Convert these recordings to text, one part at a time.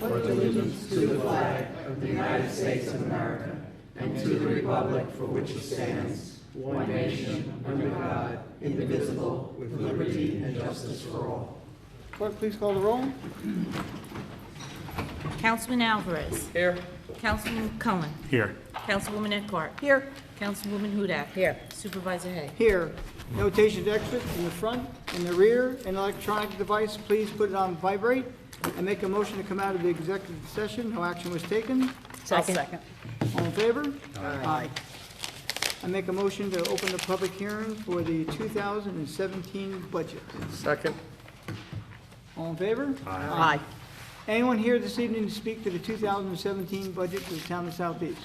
pledge allegiance to the flag of the United States of America and to the republic for which it stands, one nation, under God, indivisible, with liberty and justice for all. Clerk, please call the roll. Councilman Alvarez. Here. Councilman Cullen. Here. Councilwoman Eckhart. Here. Councilwoman Hudak. Here. Supervisor Hay. Here. Notations exit in the front, in the rear, an electronic device, please put it on vibrate. I make a motion to come out of the executive session. No action was taken. Second. All in favor? Aye. I make a motion to open the public hearing for the 2017 budget. Second. All in favor? Aye. Anyone here this evening to speak to the 2017 budget for the town of Southeast?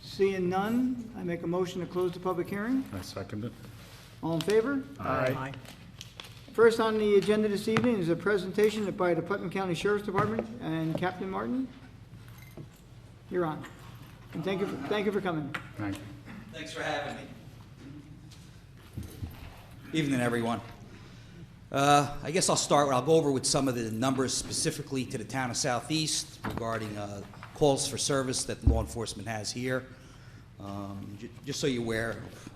Seeing none, I make a motion to close the public hearing. I second it. All in favor? Aye. First on the agenda this evening is a presentation by the Putnam County Sheriff's Department and Captain Martin. You're on. And thank you for coming. Thank you. Thanks for having me. Evening, everyone. I guess I'll go over with some of the numbers specifically to the town of Southeast regarding calls for service that law enforcement has here. Just so you're aware of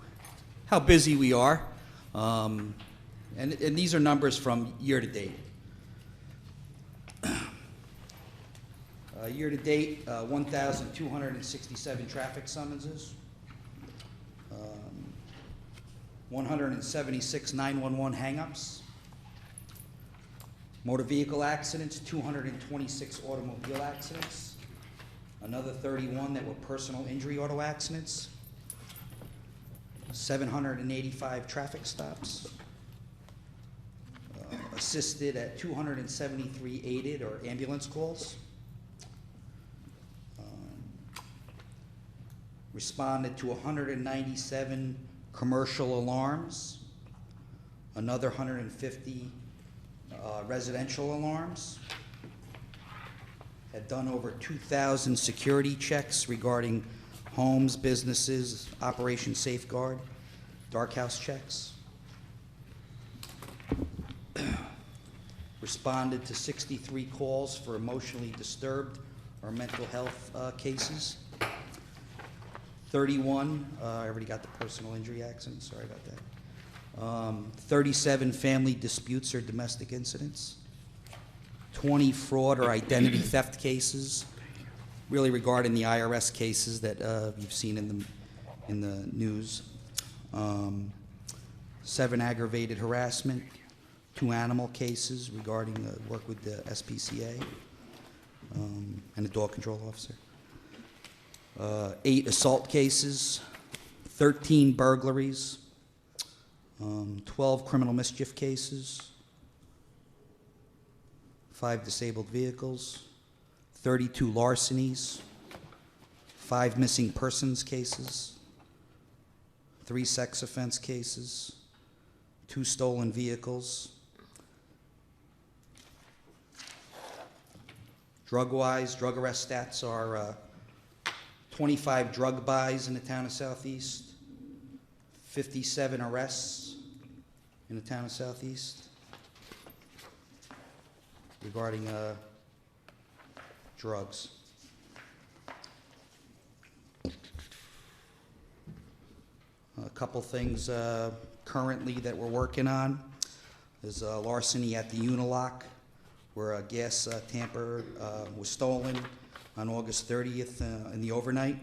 how busy we are. And these are numbers from year to date. Year to date, 1,267 traffic summonses. 176 911 hangups. Motor vehicle accidents, 226 automobile accidents. Another 31 that were personal injury auto accidents. 785 traffic stops. Assisted at 273 aided or ambulance calls. Responded to 197 commercial alarms, another 150 residential alarms, had done over 2,000 security checks regarding homes, businesses, Operation Safeguard, dark house checks, responded to 63 calls for emotionally disturbed or mental health cases. 31, I already got the personal injury accident, sorry about that. 37 family disputes or domestic incidents. 20 fraud or identity theft cases, really regarding the IRS cases that you've seen in the news. 7 aggravated harassment, 2 animal cases regarding work with the SPCA and the dog control officer. 8 assault cases, 13 burglaries, 12 criminal mischief cases, 5 disabled vehicles, 32 larcenies, 5 missing persons cases, 3 sex offense cases, 2 stolen vehicles. Drug-wise, drug arrest stats are 25 drug buys in the town of Southeast, 57 arrests in the town of Southeast regarding drugs. A couple things currently that we're working on is larceny at the Unilock, where a gas tamper was stolen on August 30th in the overnight.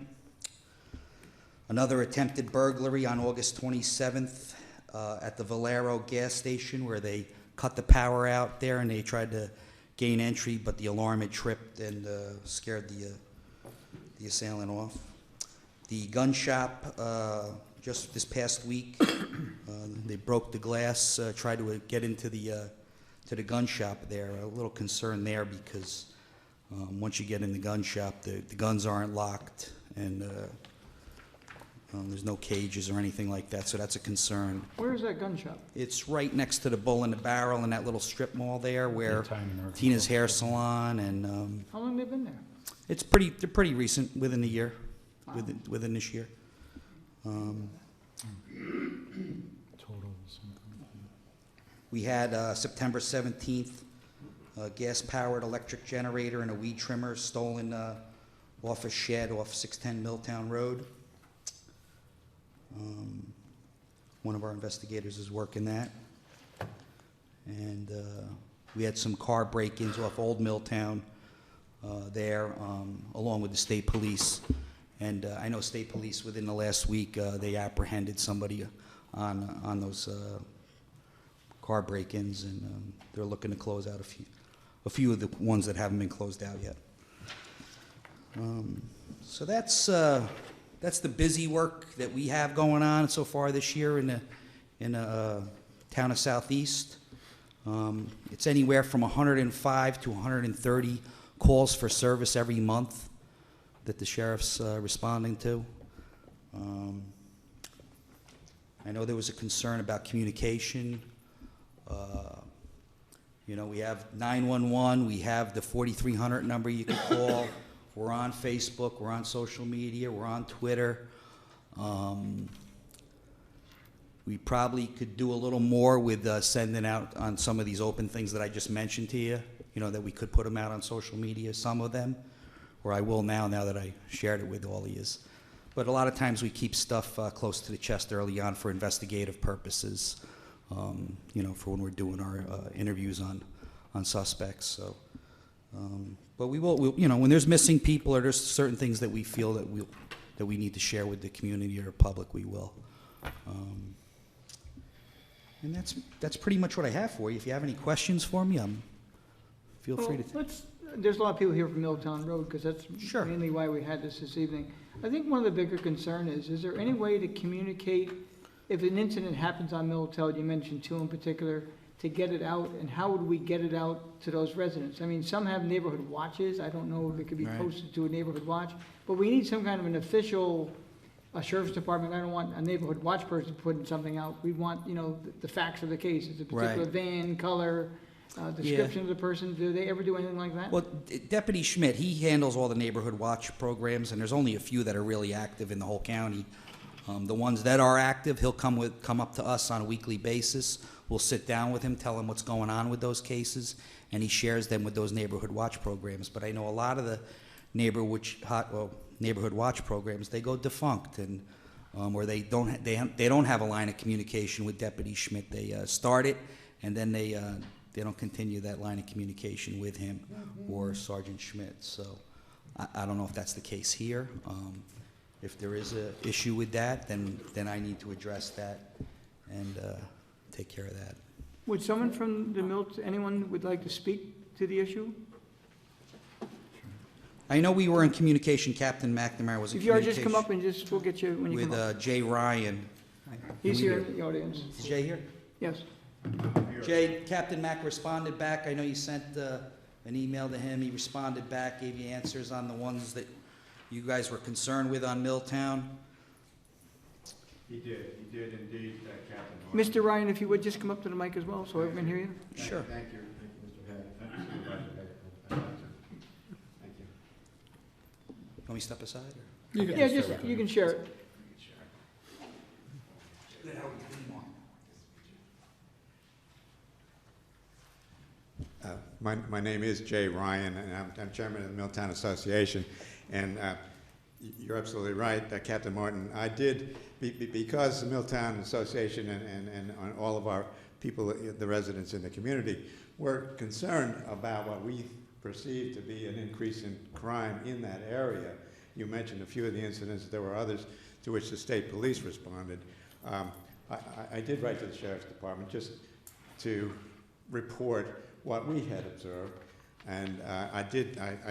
Another attempted burglary on August 27th at the Valero gas station, where they cut the power out there and they tried to gain entry, but the alarm had tripped and scared the assailant off. The gun shop, just this past week, they broke the glass, tried to get into the gun shop there. A little concern there because once you get in the gun shop, the guns aren't locked, and there's no cages or anything like that, so that's a concern. Where is that gun shop? It's right next to the Bull in the Barrel in that little strip mall there where Tina's Hair Salon and How long have they been there? they're pretty recent, within the year, within this year. Total something. We had September 17th, a gas-powered electric generator and a weed trimmer stolen off a shed off 610 Milltown Road. One of our investigators is working that. And we had some car break-ins off Old Milltown there, along with the state police. And I know state police, within the last week, they apprehended somebody on those car break-ins, and they're looking to close out a few of the ones that haven't been closed out yet. So that's the busy work that we have going on so far this year in the town of Southeast. It's anywhere from 105 to 130 calls for service every month that the sheriff's responding to. I know there was a concern about communication. We have 911, we have the 4300 number you can call. We're on Facebook, we're on social media, we're on Twitter. We probably could do a little more with sending out on some of these open things that I just mentioned to you, that we could put them out on social media, some of them, or I will now that I shared it with all of you. But a lot of times we keep stuff close to the chest early on for investigative purposes, for when we're doing our interviews on suspects. So, but we'll, when there's missing people or there's certain things that we feel that we need to share with the community or public, we will. And that's pretty much what I have for you. If you have any questions for me, feel free to. There's a lot of people here from Milltown Road, because that's Sure. mainly why we had this evening. I think one of the bigger concern is there any way to communicate, if an incident happens on Milltown, you mentioned two in particular, to get it out, and how would we get it out to those residents? I mean, some have neighborhood watches. I don't know if it could be Right. posted to a neighborhood watch, but we need some kind of an official, a sheriff's department. I don't want a neighborhood watch person putting something out. We want, the facts of the case. Is it a particular Right. van, color, description of the person? Do they ever do anything like that? Well, Deputy Schmidt, he handles all the neighborhood watch programs, and there's only a few that are really active in the whole county. The ones that are active, he'll come up to us on a weekly basis. We'll sit down with him, tell him what's going on with those cases, and he shares them with those neighborhood watch programs. But I know a lot of the neighborhood watch programs, they go defunct, and or they don't have a line of communication with Deputy Schmidt. They start it, and then they don't continue that line of communication with him or Sergeant Schmidt. So I don't know if that's the case here. If there is an issue with that, then I need to address that and take care of that. Would someone from the anyone would like to speak to the issue? I know we were in communication, Captain McNamara was in If you are, communication. just come up and we'll get you when you come With up. Jay Ryan. He's here in the audience. Is Jay here? Yes. Jay, Captain Mack responded back. I know you sent an email to him. He responded back, gave you answers on the ones that you guys were concerned with on Milltown. He did indeed, Captain Martin. Mr. Ryan, if you would just come up to the mic as well, so everyone can hear you. Sure. Thank you, Mr. Hay. Thank you, Supervisor Hay. Thank you. Can we step aside? Or? Yeah, you can share it. My name is Jay Ryan, and I'm chairman of the Milltown Association. And you're absolutely right, Captain Martin. I did, because the Milltown Association and all of our people, the residents in the community, were concerned about what we perceived to be an increase in crime in that area. You mentioned a few of the incidents. There were others to which the state police responded. I did write to the Sheriff's Department just to report what we had observed, and I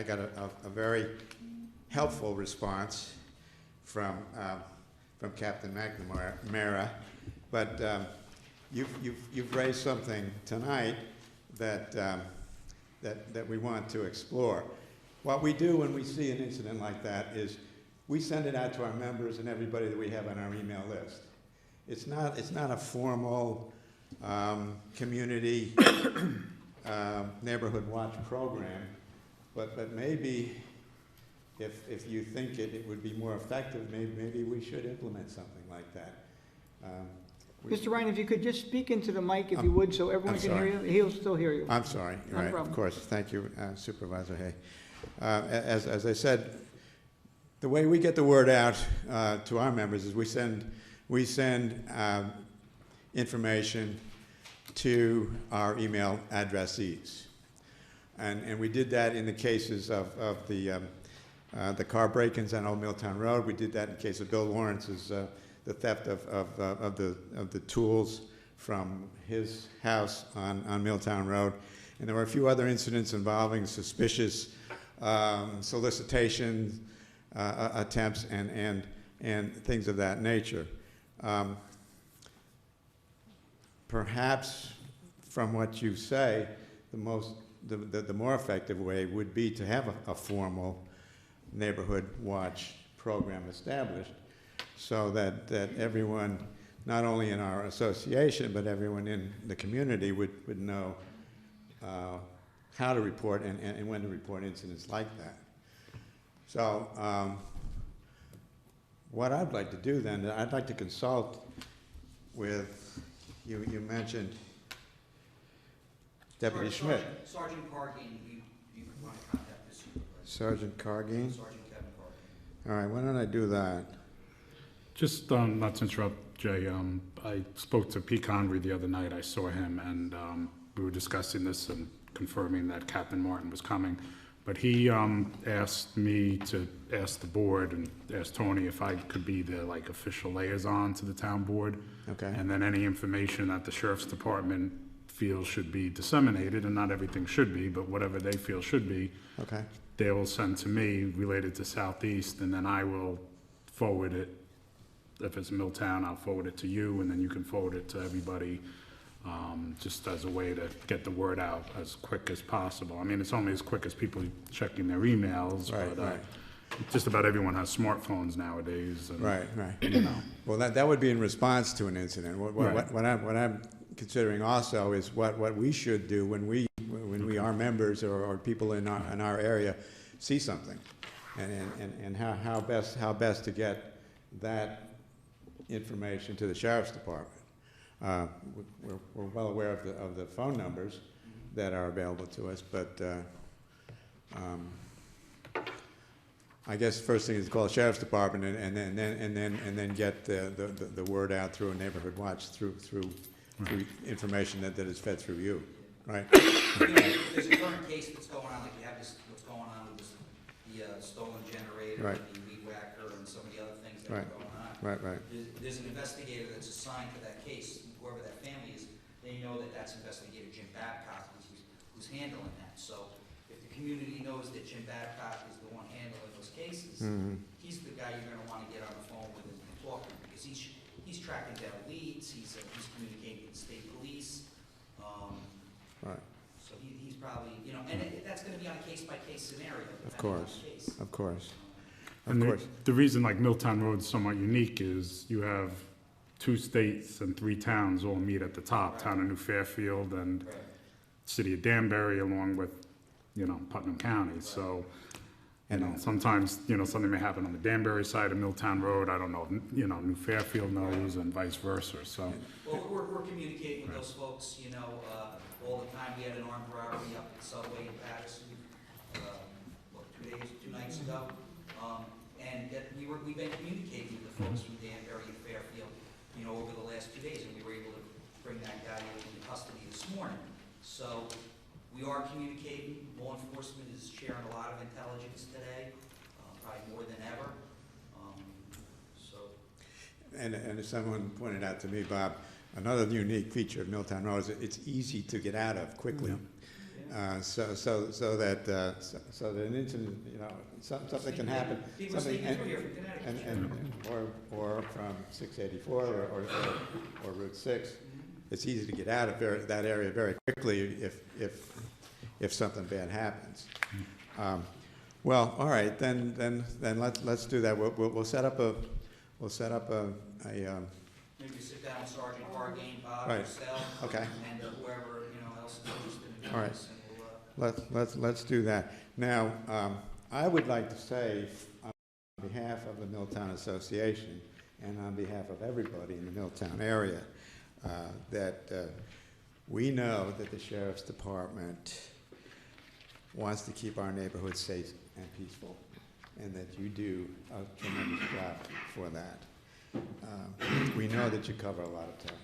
got a very helpful response from Captain McNamara, but you've raised something tonight that we want to explore. What we do when we see an incident like that is we send it out to our members and everybody that we have on our email list. It's not a formal community neighborhood watch program, but maybe if you think it would be more effective, maybe we should implement something like that. Mr. Ryan, if you could just speak into the mic, if you would, so everyone I'm can hear sorry. you. He'll still hear you. I'm sorry, Not a right, problem. of course, thank you, Supervisor Hay. As I said, the way we get the word out to our members is we send information to our email addressees. And we did that in the cases of the car break-ins on Old Milltown Road. We did that in the case of Bill Lawrence's, the theft of the tools from his house on Milltown Road. And there were a few other incidents involving suspicious solicitation attempts and things of that nature. Perhaps from what you say, the more effective way would be to have a formal neighborhood watch program established so that everyone, not only in our association, but everyone in the community would know how to report and when to report incidents like that. So what I'd like to do then, I'd like to consult with, you mentioned Deputy Schmidt. Sergeant Cargine, you want to contact the supervisor. Sergeant Cargine? Sergeant Kevin Cargine. All right, why don't I do that? Just not to interrupt, Jay, I spoke to Pete Conry the other night. I saw him, and we were discussing this and confirming that Captain Martin was coming. But he asked me to ask the board and ask Tony if I could be the official liaison to the town board. Okay. And then any information that the sheriff's department feels should be disseminated, and not everything should be, but whatever they feel should be, Okay. they will send to me related to Southeast, and then I will forward it. If it's Milltown, I'll forward it to you, and then you can forward it to everybody, just as a way to get the word out as quick as possible. I mean, it's only as quick as people checking their emails, Right, but right. just about everyone has smartphones nowadays. And, Right. You know, Well, that would be in response to an incident. Right. What I'm considering also is what we should do when we our members or people in our area see something, and how best to get that information to the sheriff's department. We're well aware of the phone numbers that are available to us, but I guess first thing is to call the sheriff's department and then get the word out through a neighborhood watch through information that is fed through you, right? There's a current case that's going on, like you have this, what's going on with this, the stolen generator, Right. the weed whacker, and some of the other things that Right. are going on. Right. There's an investigator that's assigned to that case, whoever that family is, they know that that's investigator Jim Babcock who's handling that. So if the community knows that Jim Babcock is the one handling those cases, Mhm. he's the guy you're gonna wanna get on the phone with and talk to, because he's tracking down leads, he's communicating with the state police, Right. so he's probably, and that's gonna be on a case-by-case scenario. Of depending on the course. case. Of course. Of and course. the reason Milltown Road is somewhat unique is you have 2 states and 3 towns all meet at the top, Right. town of New Fairfield and Right. city of Danbury, along with, Putnam County. So, And sometimes, something may happen on the Danbury side of Milltown Road. I don't know, if, New Fairfield knows and vice versa. So, Well, we're communicating with those folks, all the time. We had an armed robbery up at Subway in Patterson, 2 nights ago. And that we've been communicating with the folks from Danbury and Fairfield, over the last 2 days, and we were able to bring that guy into custody this morning. So we are communicating. Law enforcement is sharing a lot of intelligence today, probably more than ever. So. And as someone pointed out to me, Bob, another unique feature of Milltown Road is it's easy to get out of quickly. So that an incident, something can happen. People are Something, sneaking through here from Connecticut. or from 684 or Route 6. It's easy to get out of that area very quickly if something bad happens. Well, all right, then let's do that. We'll set up a Maybe sit down with Sergeant Cargane, Bob, Right. yourself, Okay. and whoever, else is interested in All doing right. this, and we'll, let's do that. Now, I would like to say, on behalf of the Milltown Association and on behalf of everybody in the Milltown area, that we know that the Sheriff's Department wants to keep our neighborhoods safe and peaceful, and that you do a tremendous job for that. We know that you cover a lot of territory.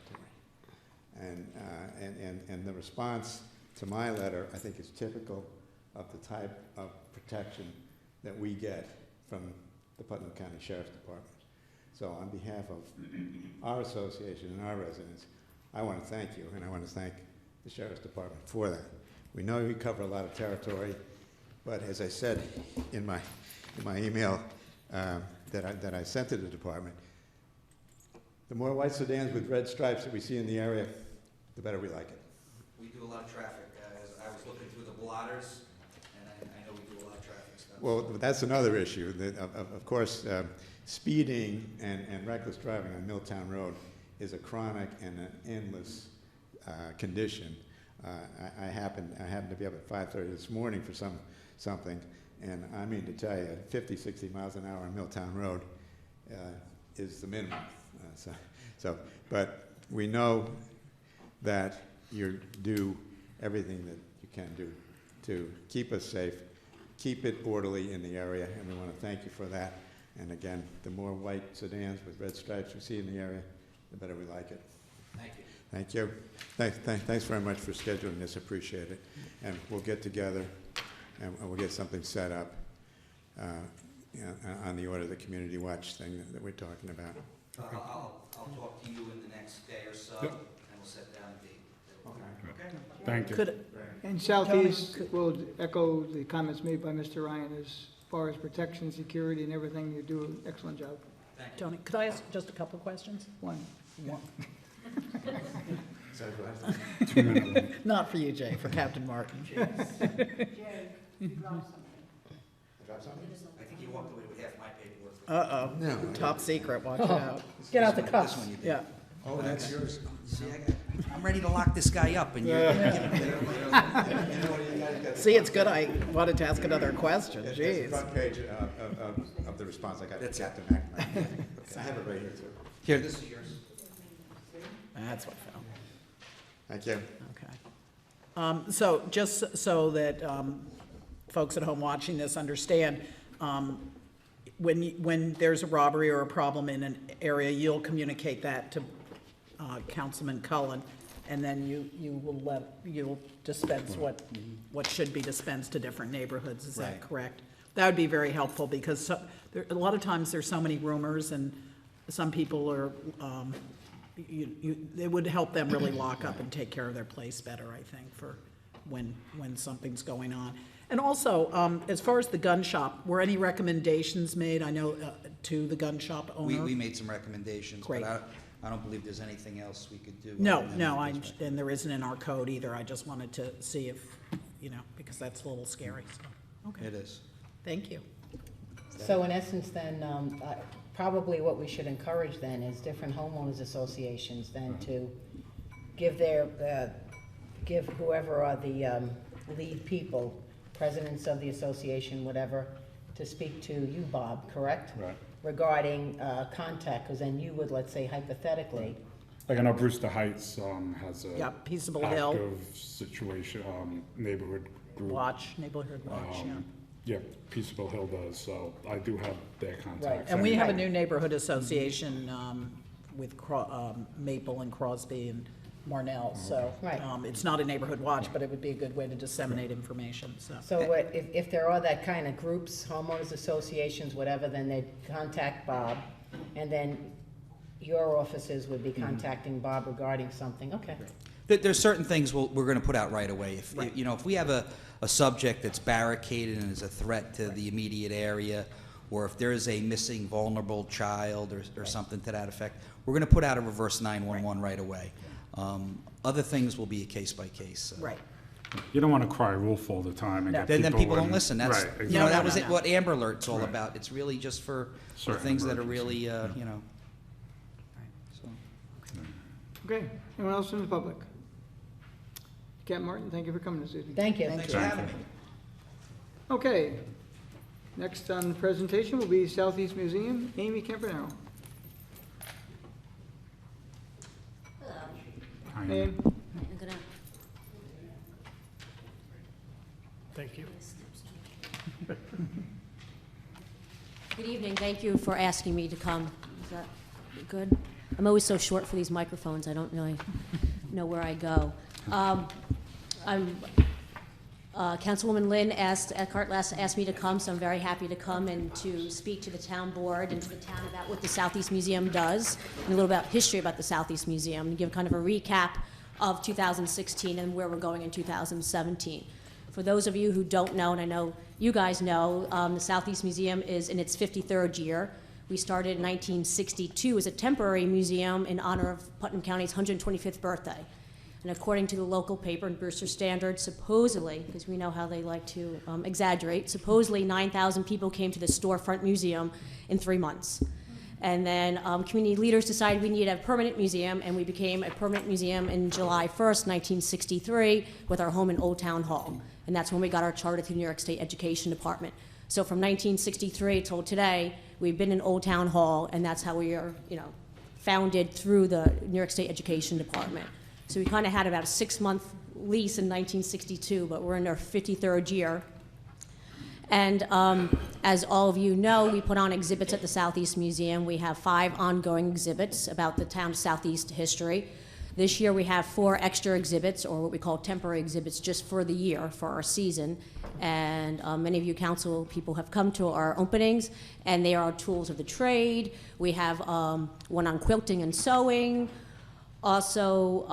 And the response to my letter, I think, is typical of the type of protection that we get from the Putnam County Sheriff's Department. So on behalf of our association and our residents, I want to thank you, and I want to thank the Sheriff's Department for that. We know we cover a lot of territory, but as I said in my email that I sent to the department, the more white sedans with red stripes that we see in the area, the better we like it. We do a lot of traffic. I was looking through the blotters, and I know we do a lot of traffic stuff. Well, that's another issue. Of course, speeding and reckless driving on Milltown Road is a chronic and an endless condition. I happened to be up at 5:30 this morning for something, and I mean to tell you, 50, 60 miles an hour on Milltown Road is the minimum. But we know that you do everything that you can do to keep us safe, keep it orderly in the area, and we want to thank you for that. And again, the more white sedans with red stripes we see in the area, the better we like it. Thank you. Thank you. Thanks very much for scheduling this. Appreciate it. And we'll get together and we'll get something set up on the order of the community watch thing that we're talking about. I'll talk to you in the next day or so, Yep. and we'll set down a date. Okay? Thank you. Could, and Southeast will echo the comments made by Mr. Ryan as far as protection, security, and everything. You do an excellent job. Thank you. Tony, could I ask just a couple of questions? One. Sorry, go ahead. 2 minutes. Not for you, Jay, for Captain Martin. I think you walked away with half my paperwork. Uh-oh, No. top secret, watch out. Get out the This cuffs. one you did. Yeah. Oh, that's yours. See, I'm ready to lock this guy up, and you're giving me See, it's good I wanted to ask another question, It's the jeez. front page of the response I got. That's it. Captain McNamara. I have it right here, too. Here, this is yours. That's what I found, Thank you. okay. So just so that folks at home watching this understand, when there's a robbery or a problem in an area, you'll communicate that to Councilman Cullen, and then you'll dispense what should be dispensed to different neighborhoods, is that Right. correct? That would be very helpful, because a lot of times there's so many rumors, and some people are, it would help them really lock up and take care of their place better, I think, for when something's going on. And also, as far as the gun shop, were any recommendations made, I know, to the gun shop owner? We made some recommendations, Great. but I don't believe there's anything else we could do. No, other than no, make those and there isn't in our code either, I just wanted to see if, because that's a little scary, so, okay, It is. thank you. So in essence, then, probably what we should encourage then is different homeowners associations then to give give whoever are the lead people, presidents of the association, whatever, to speak to you, Bob, correct? Right. Regarding contact, because then you would, let's say hypothetically, Like I know Brewster Heights has a Yeah, Peaceable Hill. active situation, neighborhood group. Neighborhood watch, yeah. Yeah, Peaceable Hill does, so I do have their contacts. Right, And we have a Right. new neighborhood association with Maple and Crosby and Marnell, so. Right. It's not a neighborhood watch, but it would be a good way to disseminate information, so. so if there are that kind of groups, homeowners associations, whatever, then they'd contact Bob, and then your offices would be contacting Bob regarding something, okay. There's certain things we're going to put out right away. If, Right. if we have a subject that's barricaded and is a threat to the immediate area, or if there is a missing vulnerable child or something to that effect, we're going to put out a reverse 911 right away. Other things will be a case by case. Right. You don't want to cry wolf all the time and No. get Then people don't in- listen. That's, Right, that exactly. was No. what Amber Alert's all Right. about. It's really just for the Certain things that are emergencies. really, so. Okay, anyone else from the public? Captain Martin, thank you for coming this evening. Thank you. Thanks for having me. Okay, next on the presentation will be Southeast Museum, Amy Campanaro. Hello. Amy. Thank you. Good evening. Thank you for asking me to come. Is that good? I'm always so short for these microphones. I don't really know where I go. Councilwoman Lynn Eckhart asked me to come, so I'm very happy to come and to speak to the town board and to the town about what the Southeast Museum does and a little about history about the Southeast Museum and give kind of a recap of 2016 and where we're going in 2017. For those of you who don't know, and I know you guys know, the Southeast Museum is in its 53rd year. We started in 1962 as a temporary museum in honor of Putnam County's 125th birthday. And according to the local paper and Brewster Standard, supposedly, because we know how they like to exaggerate, supposedly 9,000 people came to the storefront museum in 3 months. And then community leaders decided we needed a permanent museum, and we became a permanent museum in July 1st, 1963, with our home in Old Town Hall. And that's when we got our charter through the New York State Education Department. So from 1963 till today, we've been in Old Town Hall, and that's how we are, founded through the New York State Education Department. So we kind of had about a 6-month lease in 1962, but we're in our 53rd year. And as all of you know, we put on exhibits at the Southeast Museum. We have 5 ongoing exhibits about the town's Southeast history. This year we have 4 extra exhibits, or what we call temporary exhibits, just for the year, for our season. And many of you council people have come to our openings, and they are tools of the trade. We have one on quilting and sewing. Also,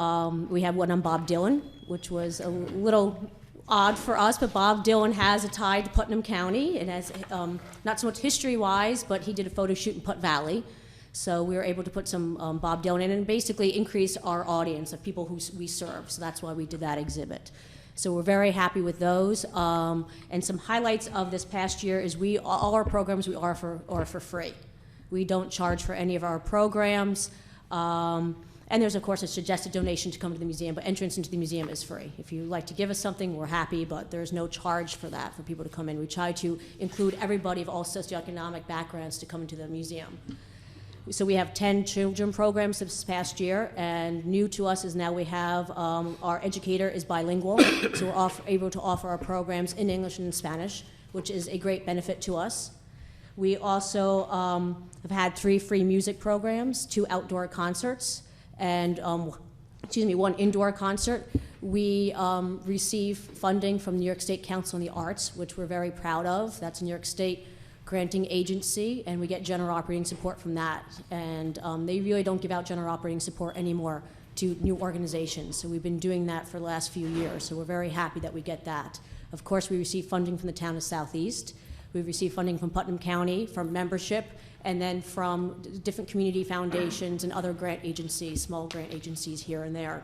we have one on Bob Dylan, which was a little odd for us, but Bob Dylan has a tie to Putnam County. It has, not so much history-wise, but he did a photo shoot in Putt Valley. So we were able to put some Bob Dylan in and basically increase our audience of people who we serve. So that's why we did that exhibit. So we're very happy with those. And some highlights of this past year is all our programs we offer are for free. We don't charge for any of our programs. And there's, of course, a suggested donation to come to the museum, but entrance into the museum is free. If you'd like to give us something, we're happy, but there's no charge for that, for people to come in. We try to include everybody of all socioeconomic backgrounds to come into the museum. So we have 10 children programs this past year, and new to us is now we have our educator is bilingual, so we're able to offer our programs in English and in Spanish, which is a great benefit to us. We also have had 3 free music programs, 2 outdoor concerts, and 1 indoor concert. We receive funding from the New York State Council on the Arts, which we're very proud of. That's a New York State granting agency, and we get general operating support from that. And they really don't give out general operating support anymore to new organizations. So we've been doing that for the last few years. So we're very happy that we get that. Of course, we receive funding from the town of Southeast. We've received funding from Putnam County, from membership, and then from different community foundations and other grant agencies, small grant agencies here and there.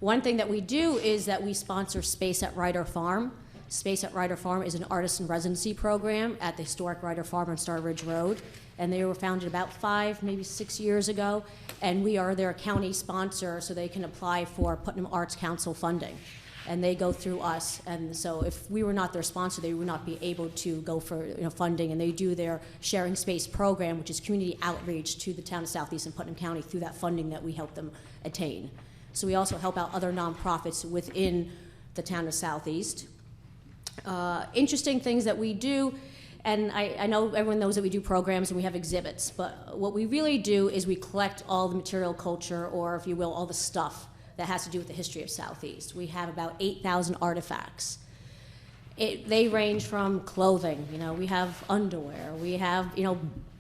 One thing that we do is that we sponsor Space at Ryder Farm. Space at Ryder Farm is an artisan residency program at the historic Ryder Farm on Star Ridge Road, and they were founded about 5, maybe 6 years ago, and we are their county sponsor, so they can apply for Putnam Arts Council funding. And they go through us, and so if we were not their sponsor, they would not be able to go for funding, and they do their Sharing Space program, which is community outreach to the town of Southeast and Putnam County through that funding that we help them attain. So we also help out other nonprofits within the town of Southeast. Interesting things that we do, and I know everyone knows that we do programs and we have exhibits, but what we really do is we collect all the material culture, or if you will, all the stuff that has to do with the history of Southeast. We have about 8,000 artifacts. They range from clothing, we have underwear, we have,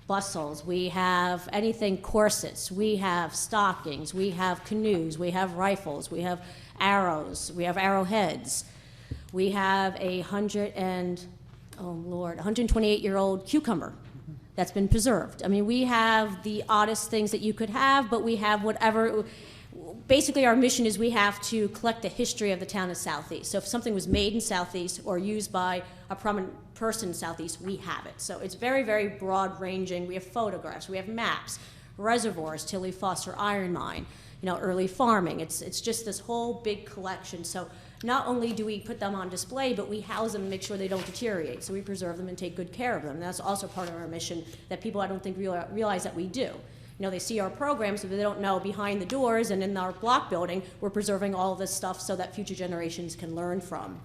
bustles, we have anything, corsets, we have stockings, we have canoes, we have rifles, we have arrows, we have arrowheads. We have a 128-year-old cucumber that's been preserved. I mean, we have the oddest things that you could have, but we have whatever. Basically, our mission is we have to collect the history of the town of Southeast. So if something was made in Southeast or used by a prominent person in Southeast, we have it. So it's very, very broad-ranging. We have photographs, we have maps, reservoirs, Tilly Foster Iron Mine, early farming. It's just this whole big collection. So not only do we put them on display, but we house them and make sure they don't deteriorate. So we preserve them and take good care of them. And that's also part of our mission that people, I don't think, realize that we do. they see our programs, but they don't know behind the doors and in our block building, we're preserving all of this stuff so that future generations can learn from.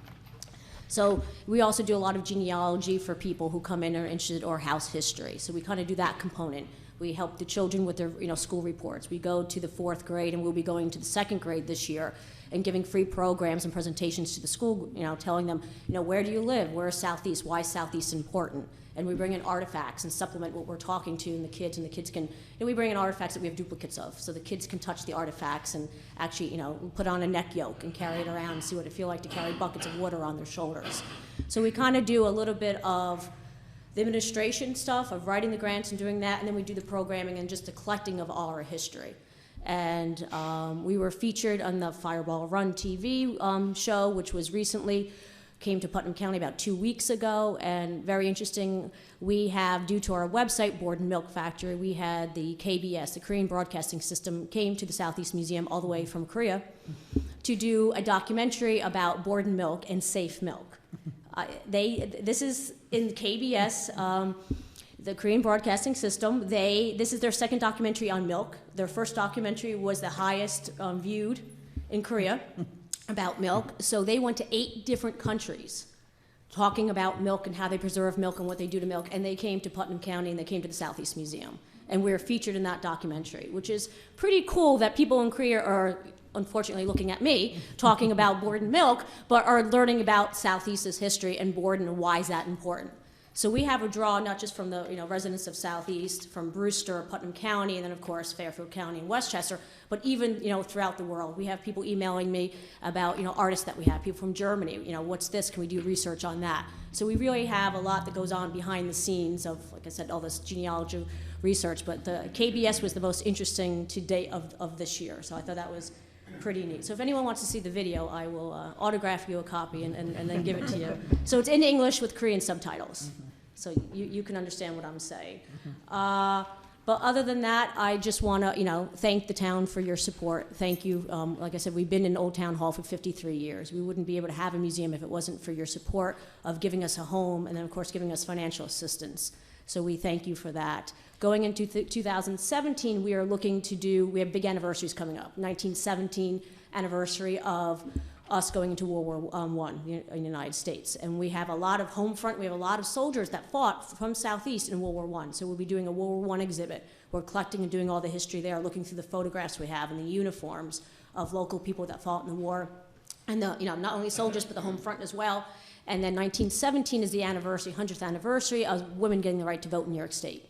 So we also do a lot of genealogy for people who come in and are interested, or house history. So we kind of do that component. We help the children with their school reports. We go to the 4th grade, and we'll be going to the 2nd grade this year and giving free programs and presentations to the school, telling them, where do you live? Where is Southeast? Why is Southeast important? And we bring in artifacts and supplement what we're talking to and the kids can, we bring in artifacts that we have duplicates of, so the kids can touch the artifacts and actually, put on a neck yoke and carry it around and see what it feels like to carry buckets of water on their shoulders. So we kind of do a little bit of the administration stuff, of writing the grants and doing that, and then we do the programming and just the collecting of all our history. And we were featured on the Fireball Run TV show, which was recently, came to Putnam County about 2 weeks ago, and very interesting, we have, due to our website, Borden Milk Factory, we had the KBS, the Korean Broadcasting System, came to the Southeast Museum all the way from Korea to do a documentary about Borden milk and safe milk. This is in KBS, the Korean Broadcasting System. This is their 2nd documentary on milk. Their 1st documentary was the highest viewed in Korea about milk. So they went to 8 different countries talking about milk and how they preserve milk and what they do to milk. And they came to Putnam County and they came to the Southeast Museum. And we were featured in that documentary, which is pretty cool that people in Korea are unfortunately looking at me talking about Borden milk, but are learning about Southeast's history and Borden and why is that important. So we have a draw not just from the residents of Southeast, from Brewster, Putnam County, and then of course Fairfield County and Westchester, but even throughout the world. We have people emailing me about artists that we have, people from Germany. What's this? Can we do research on that? So we really have a lot that goes on behind the scenes of, like I said, all this genealogy research. But the KBS was the most interesting to date of this year. So I thought that was pretty neat. So if anyone wants to see the video, I will autograph you a copy and then give it to you. So it's in English with Korean subtitles. So you can understand what I'm saying. But other than that, I just want to, thank the town for your support. Thank you. Like I said, we've been in Old Town Hall for 53 years. We wouldn't be able to have a museum if it wasn't for your support of giving us a home and then, of course, giving us financial assistance. So we thank you for that. Going into 2017, we are looking to we have big anniversaries coming up. 1917 anniversary of us going into World War I in the United States. And we have a lot of home front, we have a lot of soldiers that fought from Southeast in World War I. So we'll be doing a World War I exhibit. We're collecting and doing all the history there, looking through the photographs we have and the uniforms of local people that fought in the war. And not only soldiers, but the home front as well. And then 1917 is the anniversary, 100th anniversary of women getting the right to vote in New York State.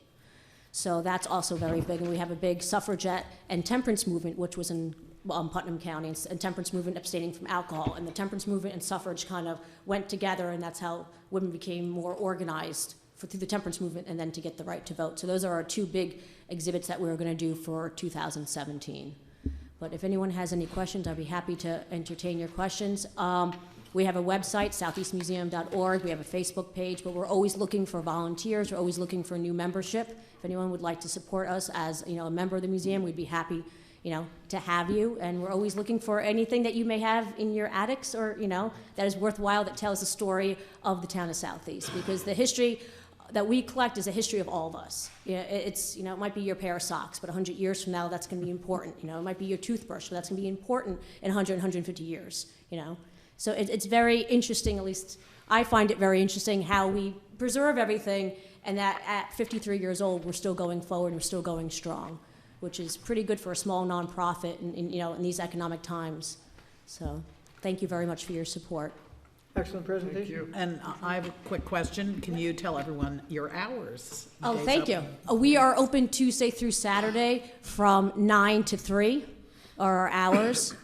So that's also very big. And we have a big suffragette and temperance movement, which was in Putnam County, and temperance movement abstaining from alcohol. And the temperance movement and suffrage kind of went together, and that's how women became more organized through the temperance movement and then to get the right to vote. So those are our 2 big exhibits that we're going to do for 2017. But if anyone has any questions, I'd be happy to entertain your questions. We have a website, southeastmuseum.org. We have a Facebook page, but we're always looking for volunteers. We're always looking for new membership. If anyone would like to support us as a member of the museum, we'd be happy to have you. And we're always looking for anything that you may have in your attics or, that is worthwhile, that tells the story of the town of Southeast. Because the history that we collect is a history of all of us. It's, it might be your pair of socks, but 100 years from now, that's going to be important. It might be your toothbrush, but that's going to be important in 100, 150 years, So it's very interesting, at least I find it very interesting, how we preserve everything, and that at 53 years old, we're still going forward, we're still going strong, which is pretty good for a small nonprofit in these economic times. So thank you very much for your support. Excellent presentation. And I have a quick question. Can you tell everyone your hours? Oh, Days thank open? you. We are open Tuesday through Saturday from 9 to 3 are our hours.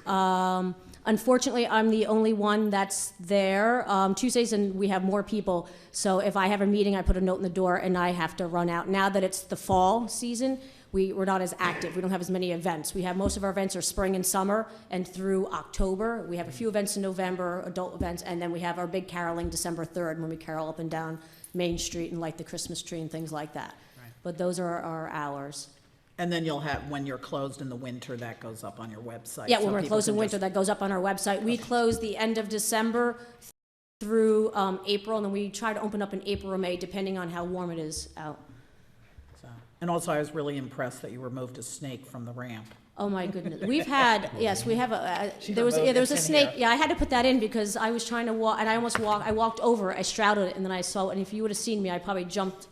Unfortunately, I'm the only one that's there Tuesdays, and we have more people. So if I have a meeting, I put a note in the door, and I have to run out. Now that it's the fall season, we're not as active. We don't have as many events. We have most of our events are spring and summer, and through October. We have a few events in November, adult events, and then we have our big caroling December 3rd when we carol up and down Main Street and light the Christmas tree and things like that. Right. But those are our hours. And then you'll have, when you're closed in the winter, that goes up on your website. Yeah, so when we're people closed in can winter, just- that goes up on our website. We close the end of December through April, and then we try to open up in April or May, depending on how warm it is out. So, And also, I was really impressed that you removed a snake from the ramp. Oh, my goodness. We've had, yes, we have, She there was removed a this in snake, here. yeah, I had to put that in because I was trying to walk, and I walked over, I straddled it, and then I saw it, and if you would have seen me, I probably jumped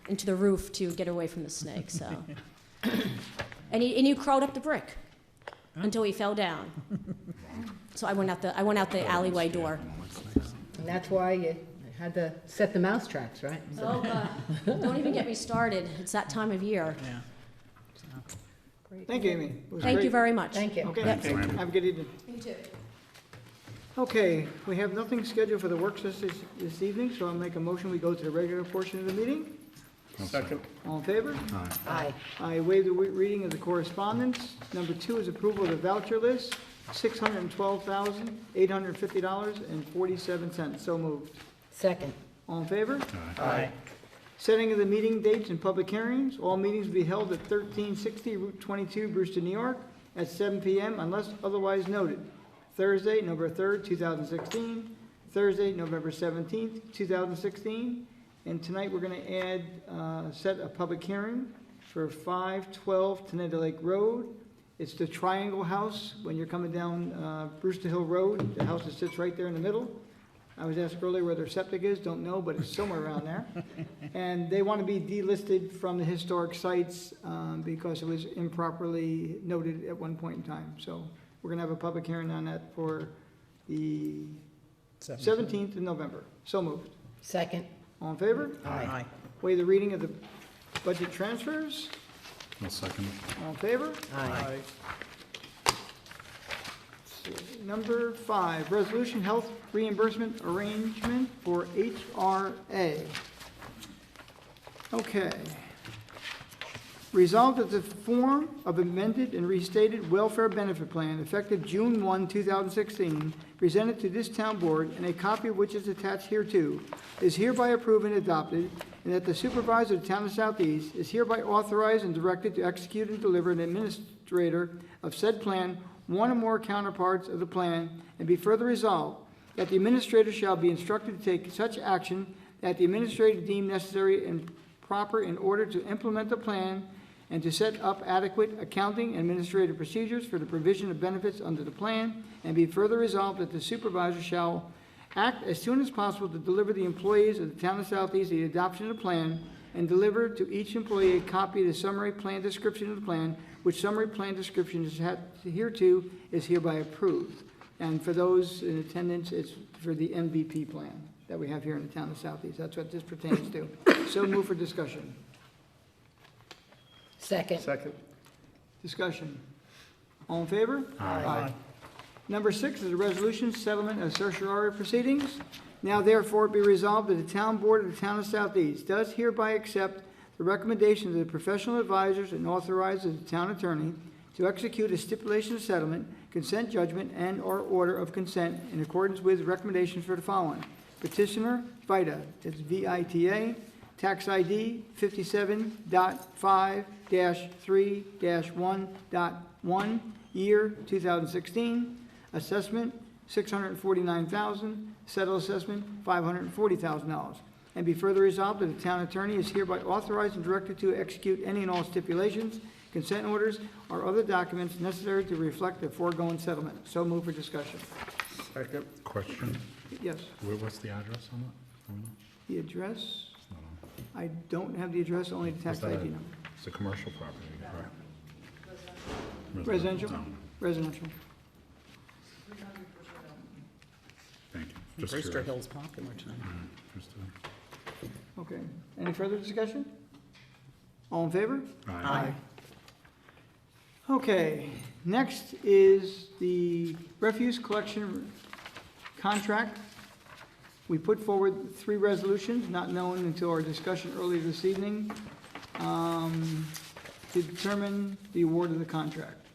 into the roof to get away from the snake, so. And you crawled up the brick until he fell down. So I went out the alleyway door. And that's why you had to set the mouse traps, right? Oh, God. Don't even get me started. It's that time of year. Yeah. Thank you, Amy. It was Thank you great. very much. Thank you. Okay, Thanks, Amy. have a good evening. You too. Okay, we have nothing scheduled for the work session this evening, so I'll make a motion, we go to the regular portion of the meeting. Second. All in favor? Aye. I waive the reading of the correspondence. Number 2 is approval of the voucher list, $612,850.47. So moved. Second. All in favor? Aye. Setting of the meeting dates and public hearings. All meetings will be held at 1360 Route 22, Brewster, New York, at 7 p.m. unless otherwise noted. Thursday, November 3rd, 2016. Thursday, November 17th, 2016. And tonight, we're going to add, set a public hearing for 512 Teneda Lake Road. It's the Triangle House when you're coming down Brewster Hill Road, the house that sits right there in the middle. I was asked earlier where their septic is, don't know, but it's somewhere around there. And they want to be delisted from the historic sites because it was improperly noted at one point in time. So we're going to have a public hearing on that for the 17th of November. So moved. Second. All in favor? Aye. Waive the reading of the budget transfers. I'll second. All in favor? Aye. Number 5, resolution health reimbursement arrangement for HRA. Okay. Resolved that the form of amended and restated welfare benefit plan effective June 1, 2016, presented to this town board, and a copy of which is attached hereto, is hereby approved and adopted, and that the supervisor of the town of Southeast is hereby authorized and directed to execute and deliver an administrator of said plan, one or more counterparts of the plan, and be further resolved that the administrator shall be instructed to take such action that the administrator deem necessary and proper in order to implement the plan and to set up adequate accounting and administrative procedures for the provision of benefits under the plan, and be further resolved that the supervisor shall act as soon as possible to deliver the employees of the town of Southeast the adoption of the plan, and deliver to each employee a copy of the summary plan description of the plan, which summary plan description is hereto is hereby approved. And for those in attendance, it's for the MVP plan that we have here in the town of Southeast. That's what this pertains to. So move for discussion. Second. Second. Discussion. All in favor? Aye. Number 6 is a resolution settlement of certiorari proceedings. Now therefore be resolved that the town board of the town of Southeast does hereby accept the recommendations of the professional advisors and authorizes the town attorney to execute a stipulation of settlement, consent judgment, and/or order of consent in accordance with recommendations for the following. Petitioner, VITA, it's VITA, tax ID 57.5-3-1.1, year 2016, assessment $649,000, settle assessment $540,000. And be further resolved that the town attorney is hereby authorized and directed to execute any and all stipulations, consent orders, or other documents necessary to reflect the foregoing settlement. So move for discussion. Second. Question, Yes, what's the address on that? Do we know? the address, I don't have the address, only the tax Is that ID a- number. It's a commercial property, right? Residential? No. Residential. Thank you. Just Brewster curious. Hill's popular tonight. Just, Okay. Any further discussion? All in favor? aye. Okay, next is the refuse collection contract. We put forward 3 resolutions, not known until our discussion earlier this evening, to determine the award of the contract.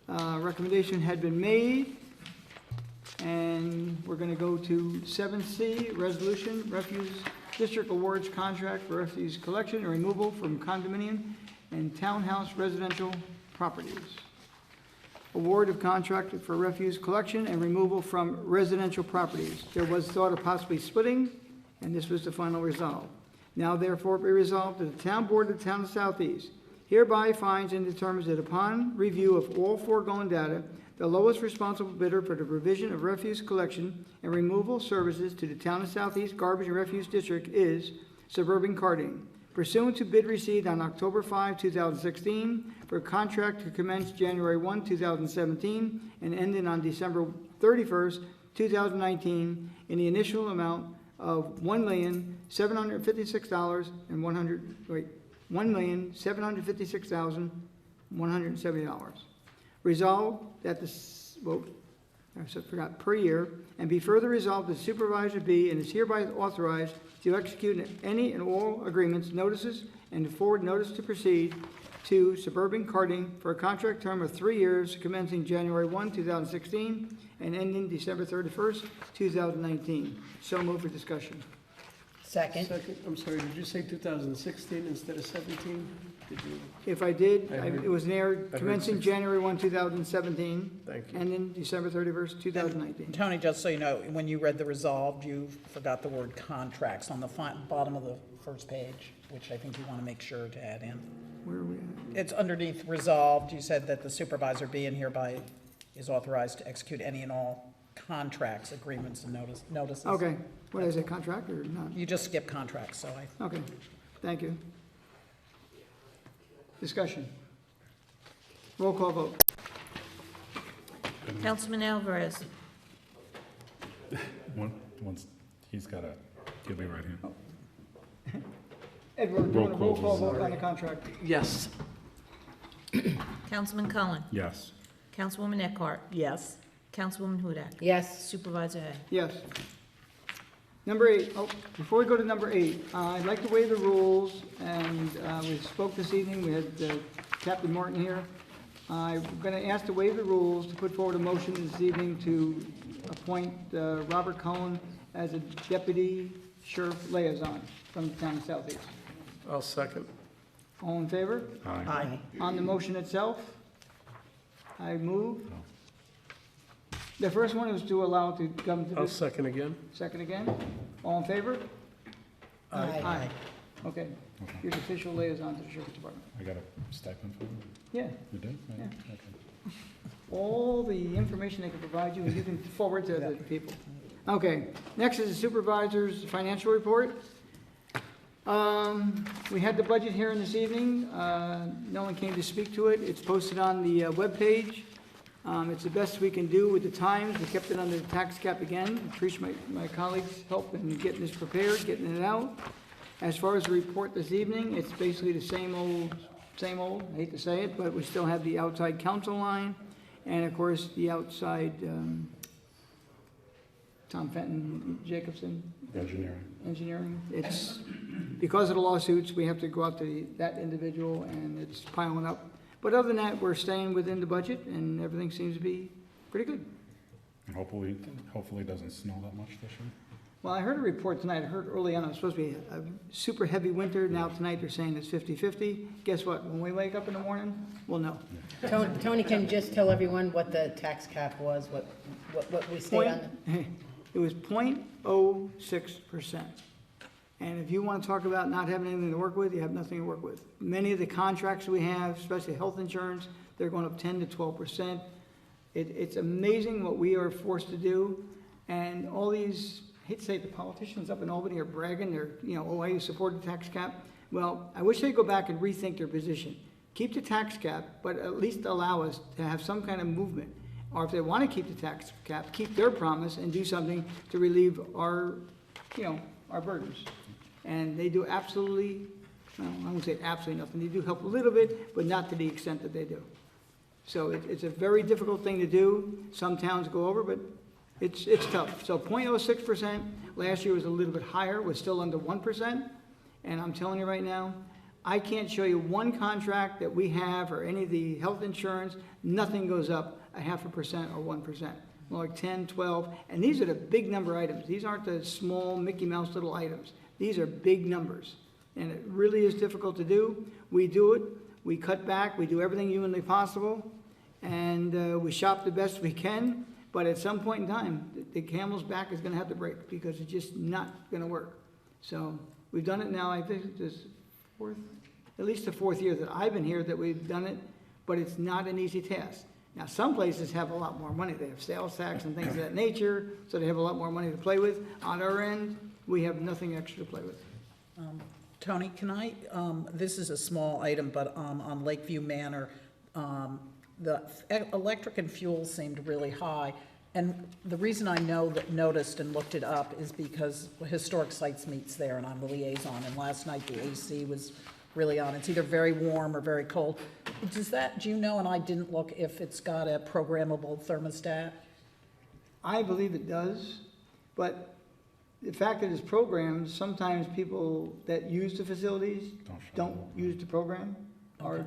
Recommendation had been made, and we're going to go to 7C, resolution, refuse district awards contract for refuse collection and removal from condominium and townhouse residential properties. Award of contract for refuse collection and removal from residential properties. There was thought of possibly splitting, and this was the final resolve. Now therefore be resolved that the town board of the town of Southeast hereby finds and determines that upon review of all foregoing data, the lowest responsible bidder for the provision of refuse collection and removal services to the town of Southeast Garbage and Refuse District is Suburban Carting, pursuant to bid received on October 5, 2016, for a contract to commence January 1, 2017, and ending on December 31st, 2019, in the initial amount of $1,756,170. Resolved that per year, and be further resolved that Supervisor B and is hereby authorized to execute any and all agreements, notices, and to forward notice to proceed to Suburban Carting for a contract term of 3 years commencing January 1, 2016, and ending December 31st, 2019. So moved for discussion. Second. Second, I'm sorry, did you say 2016 instead of 17? Did you? If I did, I heard- it was near heard commencing six. January 1, 2017, Thank you. ending December 31st, 2019. Tony, just so you know, when you read the resolved, you forgot the word contracts on the bottom of the first page, which I think you want to make sure to add in. Where are we at? It's underneath resolved, you said that the supervisor be and hereby is authorized to execute any and all contracts, agreements, and notices. Okay, what is it, contract or not? You just skip contracts, so I, Okay, thank you. Discussion. Roll call vote. Councilman Alvarez. Once, he's got a, he'll be right here. Edward, Roll doing a roll call call vote. vote on the contract. Yes. Councilman Cullen. Yes. Councilwoman Eckhart. yes. Councilwoman Hudak. Yes. Supervisor Hay. Yes. Number 8, before we go to number 8, I'd like to waive the rules, and we spoke this evening, we had Captain Martin here. I'm going to ask to waive the rules to put forward a motion this evening to appoint Robert Cohen as a deputy sheriff liaison from the town of Southeast. I'll second. All in favor? Aye. Aye. On the motion itself, I move. The first one was to allow it to come to I'll this. second again. Second again? All in favor? Aye. Okay. You're the official liaison to the sheriff's department. I got a stipend for him? Yeah, You did? Yeah. Okay. all the information they can provide you, and you can forward to the people. Okay, next is the supervisor's financial report. We had the budget hearing this evening. No one came to speak to it. It's posted on the webpage. It's the best we can do with the times. We kept it under the tax cap again. Appreciate my colleagues' help in getting this prepared, getting it out. As far as the report this evening, it's basically the same old, I hate to say it, but we still have the outside council line, and of course, the outside, Tom Fenton Jacobson, engineering. It's, because of the lawsuits, we have to go out to that individual, and it's piling up. But other than that, we're staying within the budget, and everything seems to be pretty good. And hopefully it doesn't snow that much this year. Well, I heard a report tonight, I heard early on it was supposed to be a super heavy winter. Now tonight they're saying it's 50-50. Guess what? When we wake up in the morning, we'll know. Tony, can you just tell everyone what the tax cap was, what we stayed on? It was 0.06%. And if you want to talk about not having anything to work with, you have nothing to work with. Many of the contracts we have, especially health insurance, they're going up 10 to 12%. It's amazing what we are forced to do. And all these, I hate to say it, the politicians up in Albany are bragging, they're, oh, I support the tax cap. Well, I wish they'd go back and rethink their position. Keep the tax cap, but at least allow us to have some kind of movement. Or if they want to keep the tax cap, keep their promise and do something to relieve our, our burdens. And they do absolutely, well, I won't say absolutely nothing. They do help a little bit, but not to the extent that they do. So it's a very difficult thing to do. Some towns go over, but it's tough. So 0.06%, last year was a little bit higher, was still under 1%. And I'm telling you right now, I can't show you one contract that we have or any of the health insurance, nothing goes up 0.5% or 1%. More like 10, 12, and these are the big number items. These aren't the small Mickey Mouse little items. These are big numbers, and it really is difficult to do. We do it, we cut back, we do everything humanly possible, and we shop the best we can, but at some point in time, the camel's back is gonna have to break, because it's just not gonna work. So, We've done it now, I think this fourth, at least the fourth year that I've been here that we've done it, but it's not an easy task. Now, some places have a lot more money. They have sales tax and things of that nature, so they have a lot more money to play with. On our end, we have nothing extra to play with. Tony, can I, this is a small item, but on Lakeview Manor, the electric and fuel seemed really high. And the reason I noticed and looked it up is because Historic Sites meets there, and I'm the liaison, and last night the AC was really on. It's either very warm or very cold. Do you know, and I didn't look, if it's got a programmable thermostat? I believe it does, but the fact that it's programmed, sometimes people that use the facilities don't use the program or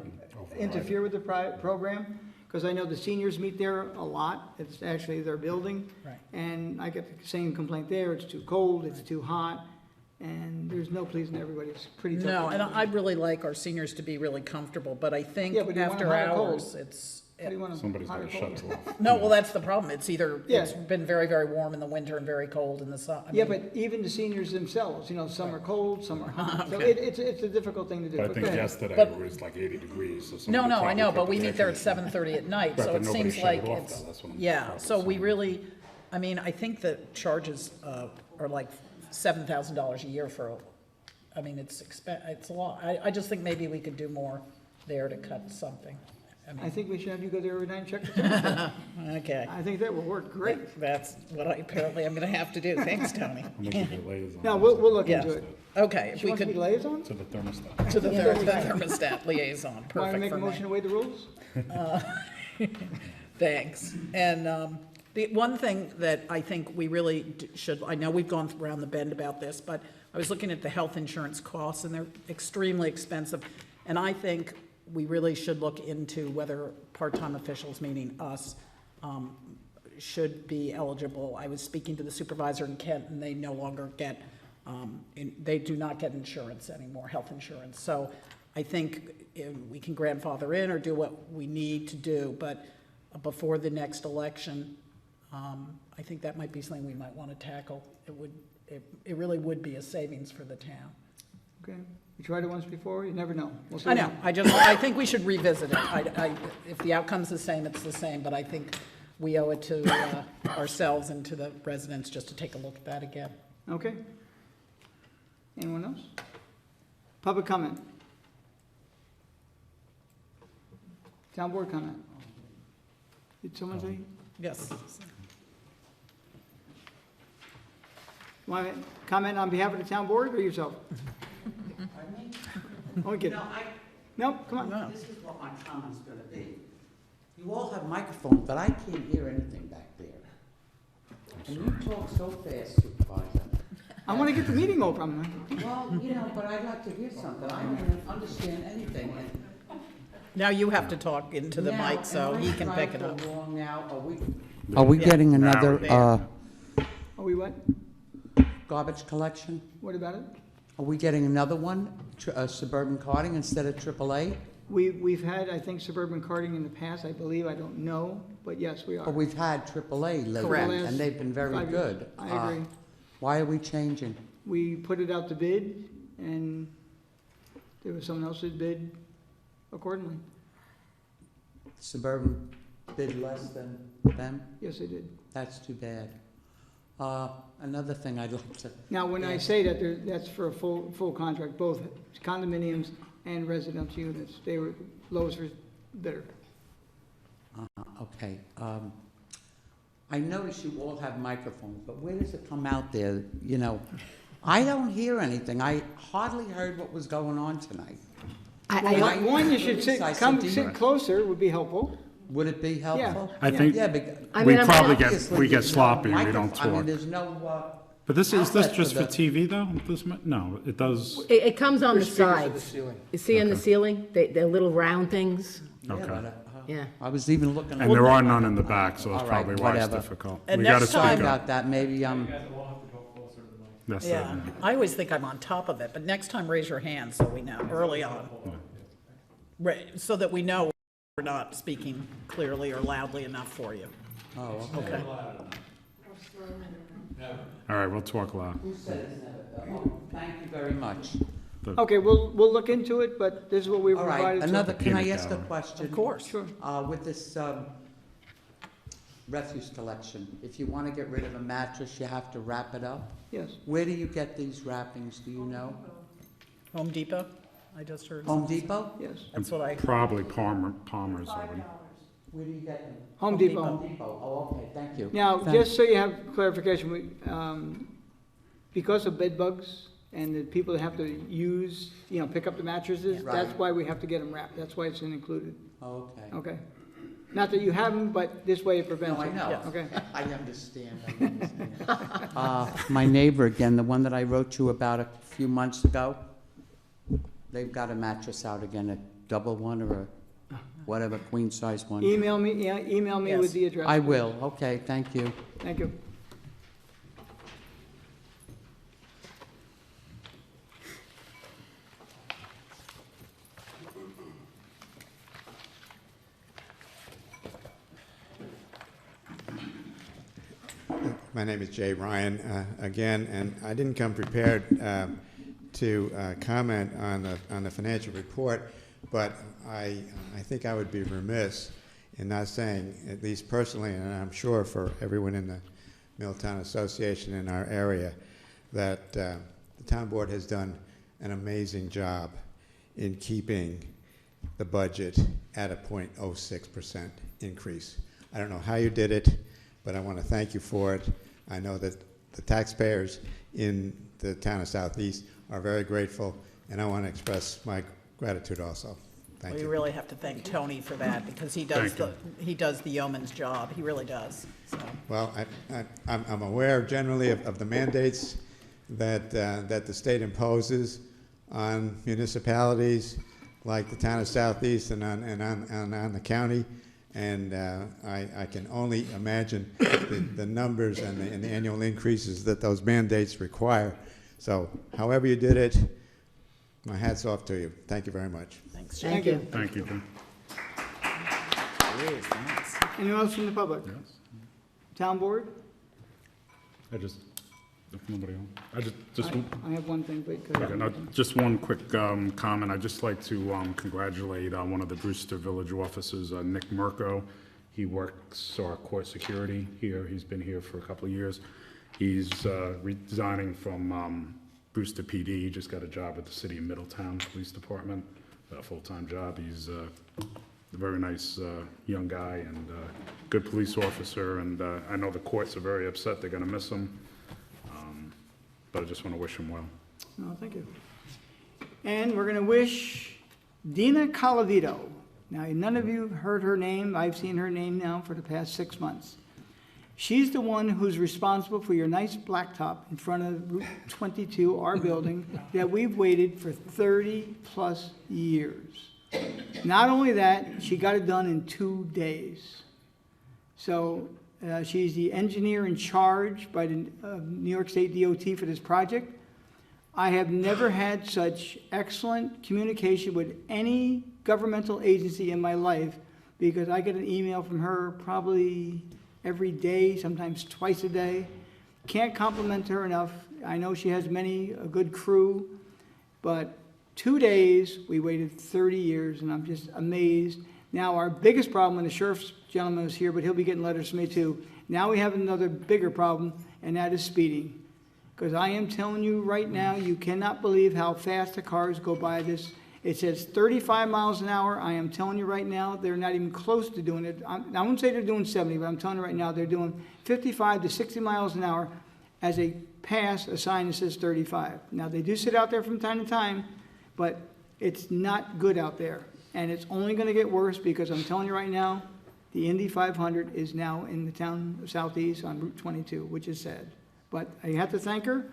interfere with the program. Because I know the seniors meet there a lot. It's actually their building. Right. And I get the same complaint there. It's too cold, it's too hot, and there's no pleasing everybody. It's pretty tough. No, and I'd really like our seniors to be really comfortable, but I think Yeah, but do you want after them hot or cold? hours, it's. How do you want them, Somebody's hot or got to shut cold? it off. No, well, that's the problem. It's either, Yeah. it's been very, very warm in the winter and very cold in the summer. Yeah, but even the seniors themselves, some are cold, some are hot. So it's a difficult thing to do. But I But think go ahead. yesterday But- it was like 80 degrees, so No, somebody no, I probably know, put but the we meet there at air 7:30 at night, Right, so but it nobody seems shut like it off, it's, though. That's what I'm yeah, probably so we saying. really, I mean, I think the charges are like $7,000 a year for, I mean, it's a lot. I just think maybe we could do more there to cut something. I think we should have you go there every night and check the thermostat. Okay, I think that will work great. that's what apparently I'm gonna have to do. Thanks, Tony. I'm gonna be liaison Now, we'll look Yeah. into it. Okay, if She we wants to be could, liaison? to the thermostat. to the thermostat liaison, Want to perfect make for a me. motion to waive the rules? Thanks. And the one thing that I think we really should, I know we've gone around the bend about this, but I was looking at the health insurance costs, and they're extremely expensive. And I think we really should look into whether part-time officials, meaning us, should be eligible. I was speaking to the supervisor in Kent, and they no longer get, they do not get insurance anymore, health insurance. So I think we can grandfather in or do what we need to do, but before the next election, I think that might be something we might want to tackle. It really would be a savings for the town. Okay. You tried it once before, you never know. We'll see I what know, I think we should revisit it. If the outcome's the same, it's the same, but I think we owe it to ourselves and to the residents just to take a look at that again. Okay. Anyone else? Public comment? Town board comment? Did someone say? Yes. Want to comment on behalf of the town board or yourself? Oh, get it. No, come on. No. This is what my comment's gonna be. You all have microphones, but I can't hear anything back there. And you talk so fast, Supervisor. I want to get the meeting open. Well, but I'd like to hear something. I don't understand anything. And Now you have to talk into the now, mic so am I he can pick it right or up. wrong now? Are we getting another, Are we what? garbage collection? What about it? Are we getting another one, suburban carting instead of AAA? We've had, I think, suburban carting in the past, I believe, I don't know, but yes, we are. But we've had AAA lately, Correct. and they've been very 5 years. good. I agree. Why are we changing? We put it out to bid, and there was someone else who bid accordingly. Suburban bid less than them? Yes, they did. That's too bad. Another thing I'd like to, Now, when I Yeah. say that, that's for a full contract, both condominiums and residential units. They were lowest bidder. okay. I notice you all have microphones, but where does it come out there, I don't hear anything. I hardly heard what was going on tonight. One, you should I sit closer would be helpful. Would it be helpful? I think Yeah, we but probably obviously we get there's no sloppy and we don't microphone. I mean, talk. there's no, But is this outlet just for for the- TV though? No, it does. It comes on the sides. You see on the ceiling, the little round things? yeah, Okay. but, Yeah. I was even looking. And there are none in the back, so that's All right, probably why it's whatever. difficult. And We gotta next speak time- Sorry up. about that, maybe, That's Yeah, it. I always think I'm on top of it, but next time raise your hand so we know, early on. So that we know we're not speaking clearly or loudly enough for you. oh, okay. All right, we'll talk loud. Who said it's never? Oh, thank you very much. Okay, we'll look into it, but this is what we All right, provided. so- another, can I Peanut ask a gallery. question? Of course. Sure. With this refuse collection, if you want to get rid of a mattress, you have to wrap it up? Yes. Where do you get these wrappings, do you know? Home Depot, I just heard. Home Depot? Yes. That's what I, Probably Palmer's. I would- Where do you get them? Home Depot. Home Depot, oh, okay, thank you. Now, Thank- just so you have clarification, because of bed bugs and the people that have to use, pick up the mattresses, Yeah. that's Right. why we have to get them wrapped. That's why it's included. Oh, okay. Okay. Not that you have them, but this way it prevents No, I it. know. Okay. I understand, I understand. My neighbor again, the one that I wrote you about a few months ago, they've got a mattress out again, a double one or a whatever, queen size one. Email me Yes. with the address. I will, okay, thank you. Thank you. My name is Jay Ryan again, and I didn't come prepared to comment on the financial report, but I think I would be remiss in not saying, at least personally, and I'm sure for everyone in the Middletown Association in our area, that the town board has done an amazing job in keeping the budget at a 0.06% increase. I don't know how you did it, but I want to thank you for it. I know that the taxpayers in the town of Southeast are very grateful, and I want to express my gratitude also. Thank we you. really have to thank Tony for that, because he does the yeoman's job, he really does, so. Well, I'm aware generally of the mandates that the state imposes on municipalities like the town of Southeast and on the county, and I can only imagine the numbers and the annual increases that those mandates require. So however you did it, my hat's off to you. Thank you very much. Thanks, Thank Jay. you. Thank you, Jim. Anyone else from the public? Yes. Town board? If nobody else. I have one thing, but. Okay, now, just one quick comment. I'd just like to congratulate one of the Brewster Village officers, Nick Mirko. He works our court security here. He's been here for a couple of years. He's resigning from Brewster PD. He just got a job at the City of Middletown Police Department, a full-time job. He's a very nice young guy and good police officer, and I know the courts are very upset. They're going to miss him. But I just want to wish him well. No, thank you. And we're going to wish Dina Colavito. Now, none of you heard her name. I've seen her name now for the past 6 months. She's the one who's responsible for your nice blacktop in front of Route 22, our building, that we've waited for 30-plus years. Not only that, she got it done in 2 days. So she's the engineer in charge by the New York State DOT for this project. I have never had such excellent communication with any governmental agency in my life, because I get an email from her probably every day, sometimes twice a day. Can't compliment her enough. I know she has a good crew, but 2 days, we waited 30 years, and I'm just amazed. Now, our biggest problem, and the sheriff's gentleman is here, but he'll be getting letters from me too. Now we have another bigger problem, and that is speeding. Because I am telling you right now, you cannot believe how fast the cars go by this. It says 35 miles an hour. I am telling you right now, they're not even close to doing it. I wouldn't say they're doing 70, but I'm telling you right now, they're doing 55 to 60 miles an hour as they pass a sign that says 35. Now, they do sit out there from time to time, but it's not good out there. And it's only going to get worse, because I'm telling you right now, the Indy 500 is now in the town of Southeast on Route 22, which is sad. But I have to thank her.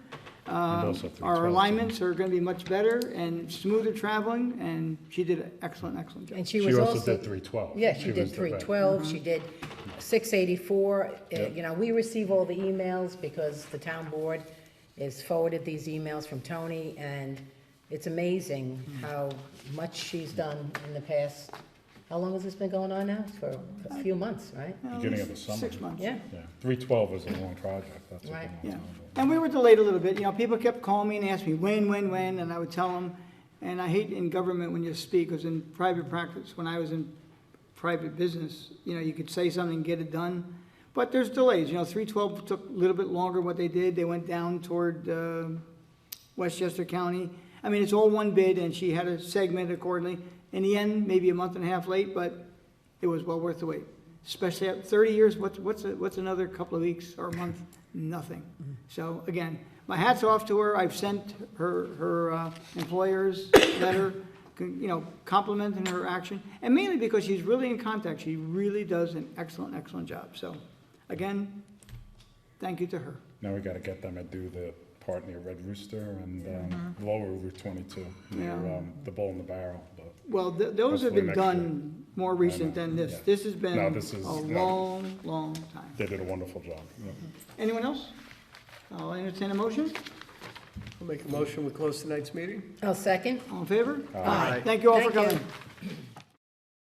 also Our 312, alignments are going to be much better and smoother traveling, and she did an excellent job. And she She was also also. did 312. Yeah, she She did was the vet. 312, she did 684. Yep. You know, we receive all the emails because the town board has forwarded these emails from Tony, and it's amazing how much she's done in the past How long has this been going on now? For a few months, right? Beginning of the summer. 6 months. Yeah, Yeah, 312 was a long project, that's what Right. the Yeah, long time. and we were delayed a little bit, you know, people kept calling me and asking me, when, and I would tell them, and I hate in government when you speak, because in private practice, when I was in private business, you know, you could say something and get it done, but there's delays, you know, 312 took a little bit longer what they did, they went down toward Westchester County. I mean, it's all one bid, and she had to segment accordingly. In the end, maybe a month and a half late, but it was well worth the wait. Especially at 30 years, what's another couple of weeks or a month? Nothing. So again, my hat's off to her. I've sent her employers letter, you know, complimenting her action, and mainly because she's really in contact. She really does an excellent, excellent job. So again, thank you to her. Now we gotta get them to do the part near Red Rooster and lower Route 22, near Yeah. the Bull in the Barrel, but Well, those have Hopefully been next done more recent than this. yeah. This has been No, a this is- no. long, long time. they did a wonderful job. Anyone else? I'll entertain a motion. I'll make a motion, we close tonight's meeting. I'll second. All in favor? Aye. Thank you all for Thank you. coming.